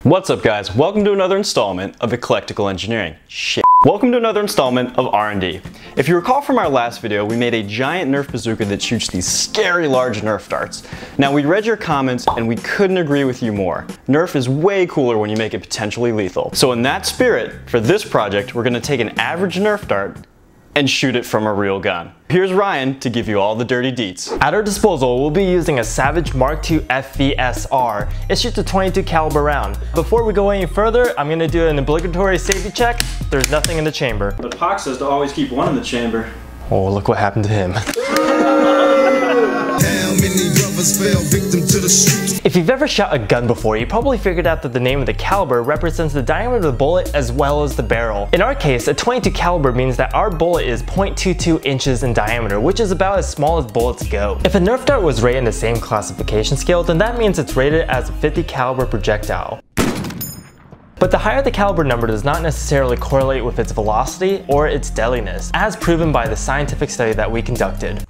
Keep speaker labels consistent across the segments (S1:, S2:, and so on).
S1: What's up guys, welcome to another installment of Eclectical Engineering. Welcome to another installment of R&D. If you recall from our last video, we made a giant Nerf bazooka that shoots these scary large Nerf darts. Now we read your comments and we couldn't agree with you more. Nerf is way cooler when you make it potentially lethal. So in that spirit, for this project, we're gonna take an average Nerf dart and shoot it from a real gun. Here's Ryan to give you all the dirty deets.
S2: At our disposal, we'll be using a Savage Mark II FVSR. It shoots a 22 caliber round. Before we go any further, I'm gonna do an obligatory safety check. There's nothing in the chamber.
S1: But Pox says to always keep one in the chamber.
S2: Oh, look what happened to him. If you've ever shot a gun before, you probably figured out that the name of the caliber represents the diameter of the bullet as well as the barrel. In our case, a 22 caliber means that our bullet is 0.22 inches in diameter, which is about as small as bullets go. If a Nerf dart was rated in the same classification scale, then that means it's rated as a 50 caliber projectile. But the higher the caliber number does not necessarily correlate with its velocity or its deadliness, as proven by the scientific study that we conducted.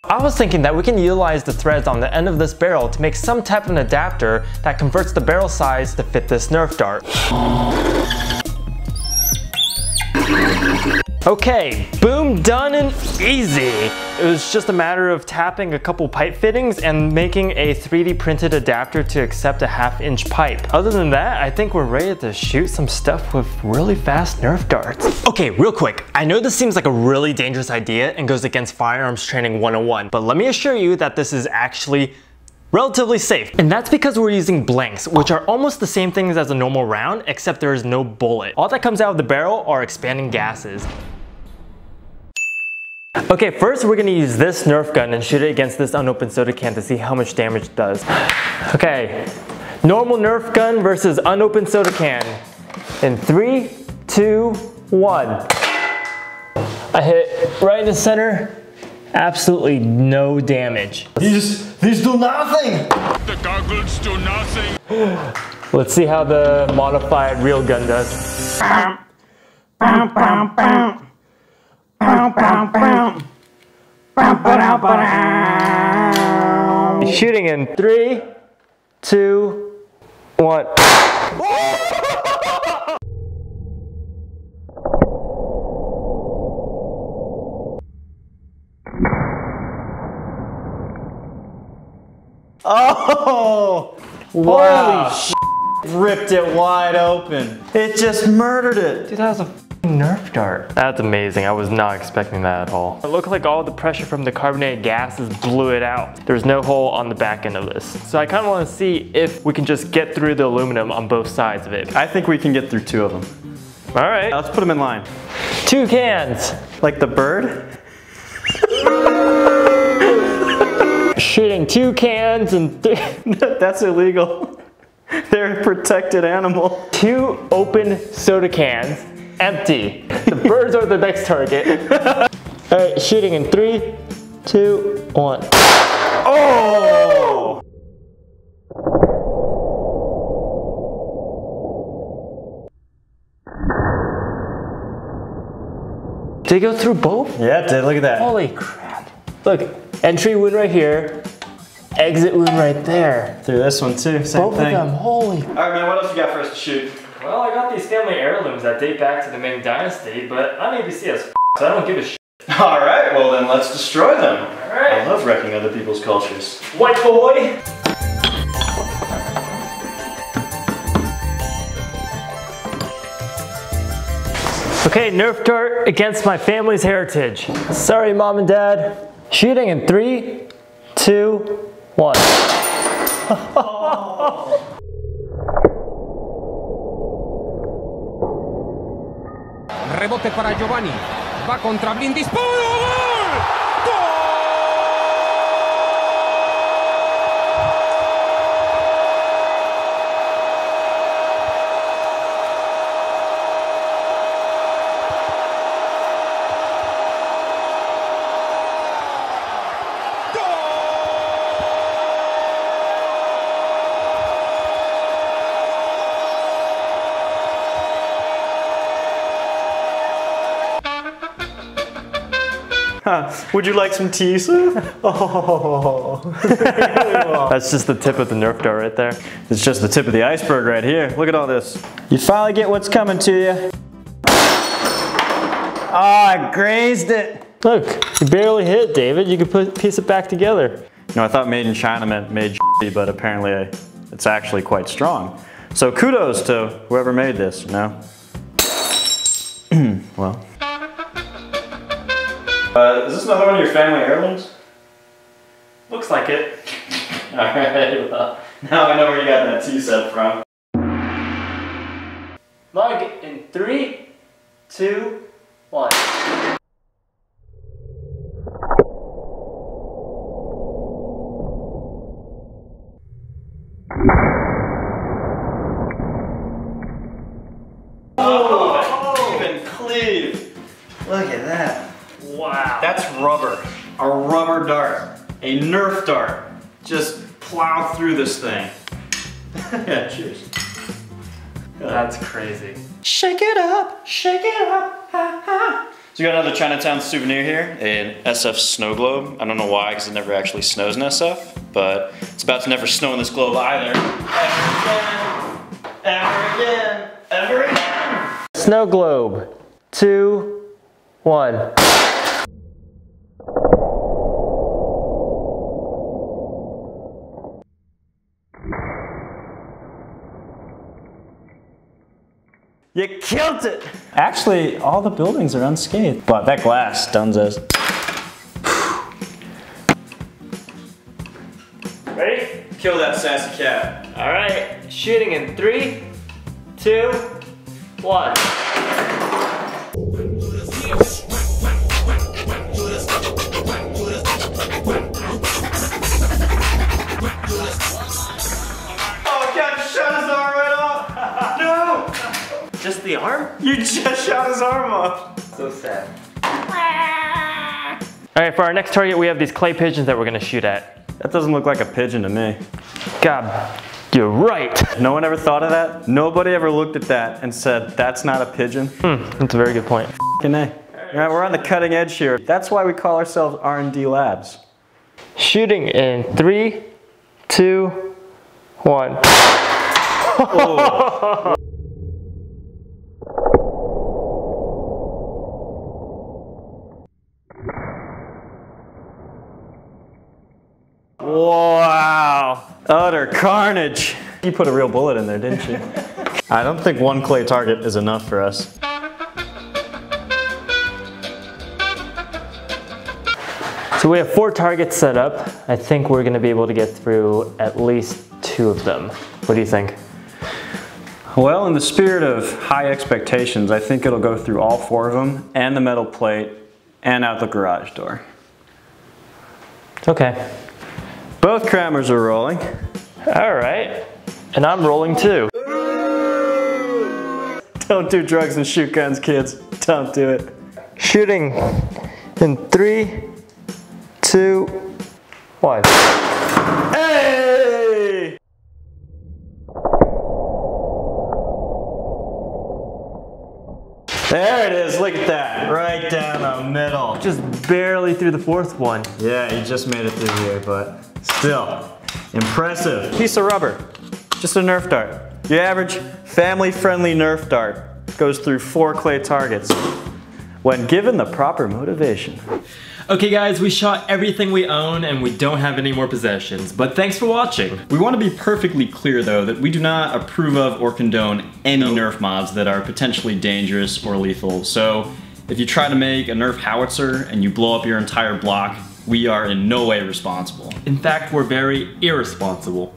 S2: I was thinking that we can utilize the threads on the end of this barrel to make some type of an adapter that converts the barrel size to fit this Nerf dart. Okay, boom, done and easy. It was just a matter of tapping a couple pipe fittings and making a 3D printed adapter to accept a 1/2 inch pipe. Other than that, I think we're ready to shoot some stuff with really fast Nerf darts. Okay, real quick, I know this seems like a really dangerous idea and goes against firearms training 101, but let me assure you that this is actually relatively safe. And that's because we're using blanks, which are almost the same things as a normal round, except there is no bullet. All that comes out of the barrel are expanding gases. Okay, first we're gonna use this Nerf gun and shoot it against this unopened soda can to see how much damage it does. Okay, normal Nerf gun versus unopened soda can. In 3, 2, 1. I hit right in the center. Absolutely no damage. These do nothing!
S3: The goggles do nothing.
S2: Let's see how the modified real gun does. Shooting in 3, 2, 1.
S1: Oh! Wow! Ripped it wide open. It just murdered it.
S2: Dude, that was a Nerf dart. That's amazing. I was not expecting that at all. It looked like all the pressure from the carbonated gases blew it out. There's no hole on the back end of this. So I kind of want to see if we can just get through the aluminum on both sides of it.
S1: I think we can get through 2 of them.
S2: All right.
S1: Let's put them in line.
S2: 2 cans.
S1: Like the bird?
S2: Shooting 2 cans and 3.
S1: That's illegal. They're a protected animal.
S2: 2 open soda cans, empty. The birds are the next target. All right, shooting in 3, 2, 1.
S1: Oh!
S2: Did it go through both?
S1: Yeah, it did. Look at that.
S2: Holy crap. Look, entry wound right here, exit wound right there.
S1: Through this one too, same
S2: both
S1: thing.
S2: of them, holy.
S1: All right, man, what else you got for us to shoot?
S2: Well, I got these family heirlooms that date back to the Ming Dynasty, but I'm ABC as so I don't give a shit.
S1: All right, well then let's destroy them.
S2: All right.
S1: I love wrecking other people's cultures.
S2: White boy. Okay, Nerf dart against my family's heritage. Sorry, Mom and Dad. Shooting in 3, 2, 1.
S4: Rebote para Giovanni. Va contra Blindis. ¡Gol!
S1: Would you like some tea, sir? Oh.
S2: That's just the tip of the Nerf dart right there.
S1: It's just the tip of the iceberg right here. Look at all this. You finally get what's coming to you. Oh, I grazed it.
S2: Look, you barely hit it, David. You could piece it back together.
S1: You know, I thought made in China meant made but apparently it's actually quite strong. So kudos to whoever made this, you know? Well. Is this another one of your family heirlooms?
S2: Looks like it.
S1: Alright, well, now I know where you got that tea set from.
S2: Log in 3, 2, 1.
S1: Oh, even cleave. Look at that.
S2: Wow.
S1: That's rubber. A rubber dart. A Nerf dart. Just plow through this thing. Yeah, cheers.
S2: That's crazy.
S1: Shake it up, ha ha. So we got another Chinatown souvenir here, an SF snow globe. I don't know why, because it never actually snows in SF, but it's about to never snow in this globe either. Ever again, ever again.
S2: Snow globe. 2, 1.
S1: You killed it! Actually, all the buildings are unscathed, but that glass stuns us.
S2: Ready?
S1: Kill that sassy cat.
S2: All right, shooting in 3, 2, 1.
S1: Oh God, you shot his arm right off! No!
S2: Just the arm?
S1: You just shot his arm off!
S2: So sad. All right, for our next target, we have these clay pigeons that we're gonna shoot at.
S1: That doesn't look like a pigeon to me.
S2: God, you're right.
S1: No one ever thought of that? Nobody ever looked at that and said, that's not a pigeon?
S2: That's a very good point.
S1: F***ing A. Right, we're on the cutting edge here. That's why we call ourselves R&D Labs.
S2: Shooting in 3, 2, 1.
S1: Oh. Wow. Utter carnage. You put a real bullet in there, didn't you? I don't think one clay target is enough for us.
S2: So we have 4 targets set up. I think we're gonna be able to get through at least 2 of them. What do you think?
S1: Well, in the spirit of high expectations, I think it'll go through all 4 of them, and the metal plate, and out the garage door.
S2: Okay.
S1: Both crammers are rolling.
S2: All right. And I'm rolling too.
S1: Don't do drugs and shoot guns, kids. Don't do it.
S2: Shooting in 3, 2, 1.
S1: Hey! There it is, look at that. Right down the middle.
S2: Just barely through the 4th one.
S1: Yeah, you just made it through here, but still, impressive. Piece of rubber, just a Nerf dart. Your average family-friendly Nerf dart goes through 4 clay targets when given the proper motivation.
S2: Okay guys, we shot everything we own and we don't have any more possessions, but thanks for watching.
S1: We want to be perfectly clear though that we do not approve of or condone any Nerf mods that are potentially dangerous or lethal. So if you try to make a Nerf howitzer and you blow up your entire block, we are in no way responsible.
S2: In fact, we're very irresponsible.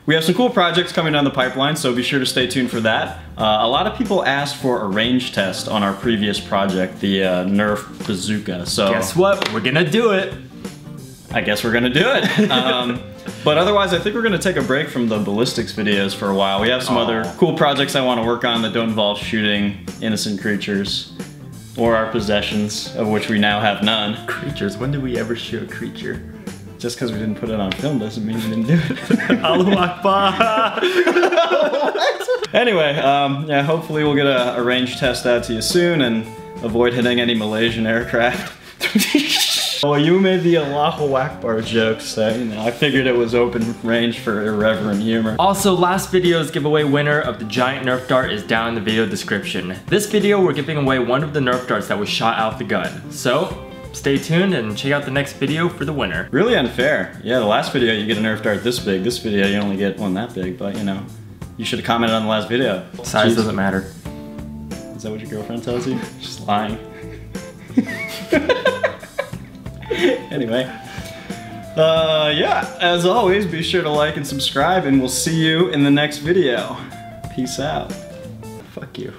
S1: We have some cool projects coming down the pipeline, so be sure to stay tuned for that. A lot of people asked for a range test on our previous project, the Nerf bazooka. So
S2: guess what? We're gonna do it.
S1: I guess we're gonna do it. But otherwise, I think we're gonna take a break from the ballistics videos for a while. We have some other cool projects I want to work on that don't involve shooting innocent creatures or our possessions, of which we now have none.
S2: Creatures? When did we ever shoot a creature?
S1: Just because we didn't put it on film doesn't mean we didn't do it.
S2: Allahu Akbar.
S1: Anyway, yeah, hopefully we'll get a range test out to you soon and avoid hitting any Malaysian aircraft. Well, you made the Allahu Akbar joke, so you know, I figured it was open range for irreverent humor.
S2: Also, last video's giveaway winner of the giant Nerf dart is down in the video description. This video, we're giving away one of the Nerf darts that was shot out the gun. So, stay tuned and check out the next video for the winner.
S1: Really unfair. Yeah, the last video you get a Nerf dart this big. This video you only get one that big, but you know, you should have commented on the last video.
S2: Size doesn't matter.
S1: Is that what your girlfriend tells you? She's lying. Anyway, yeah, as always, be sure to like and subscribe, and we'll see you in the next video. Peace out. Fuck you.